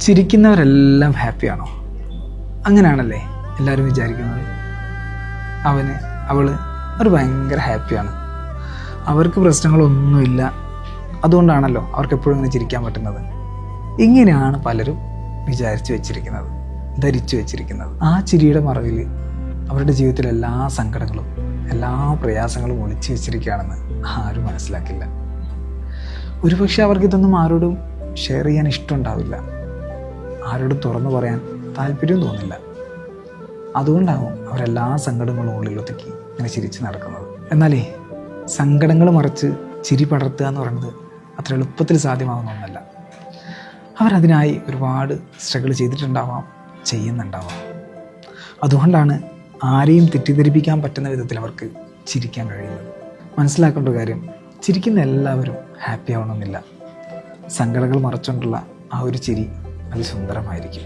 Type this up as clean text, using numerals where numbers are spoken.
ചിരിക്കുന്നവരെല്ലാം ഹാപ്പിയാണോ? അങ്ങനെയാണല്ലേ എല്ലാവരും വിചാരിക്കുന്നത്. അവർ ഭയങ്കര ഹാപ്പിയാണ്, അവർക്ക് പ്രശ്നങ്ങളൊന്നുമില്ല, അതുകൊണ്ടാണല്ലോ അവർക്ക് എപ്പോഴും ഇങ്ങനെ ചിരിക്കാൻ പറ്റുന്നത്. ഇങ്ങനെയാണ് പലരും വിചാരിച്ചു വെച്ചിരിക്കുന്നത്, ധരിച്ചു വെച്ചിരിക്കുന്നത്. ആ ചിരിയുടെ മറവിൽ അവരുടെ ജീവിതത്തിലെ എല്ലാ സങ്കടങ്ങളും എല്ലാ പ്രയാസങ്ങളും ഒളിച്ചു വെച്ചിരിക്കുകയാണെന്ന് ആരും മനസ്സിലാക്കില്ല. ഒരുപക്ഷെ അവർക്കിതൊന്നും ആരോടും ഷെയർ ചെയ്യാൻ ഇഷ്ടമുണ്ടാവില്ല, ആരോടും തുറന്നു പറയാൻ താല്പര്യവും തോന്നില്ല. അതുകൊണ്ടാവും അവരെല്ലാ സങ്കടങ്ങളും ഉള്ളിലൊതുക്കി ഇങ്ങനെ ചിരിച്ച് നടക്കുന്നത്. എന്നാലേ സങ്കടങ്ങൾ മറച്ച് ചിരി പടർത്തുക എന്ന് പറയുന്നത് അത്ര എളുപ്പത്തിൽ സാധ്യമാകുന്ന ഒന്നല്ല. അവരതിനായി ഒരുപാട് സ്ട്രഗിൾ ചെയ്തിട്ടുണ്ടാവാം, ചെയ്യുന്നുണ്ടാവാം. അതുകൊണ്ടാണ് ആരെയും തെറ്റിദ്ധരിപ്പിക്കാൻ പറ്റുന്ന വിധത്തിൽ അവർക്ക് ചിരിക്കാൻ കഴിയുന്നത്. മനസ്സിലാക്കേണ്ട കാര്യം, ചിരിക്കുന്ന എല്ലാവരും ഹാപ്പി ആവണമെന്നില്ല. സങ്കടങ്ങൾ മറച്ചുകൊണ്ടുള്ള ആ ഒരു ചിരി അതിസുന്ദരമായിരിക്കും.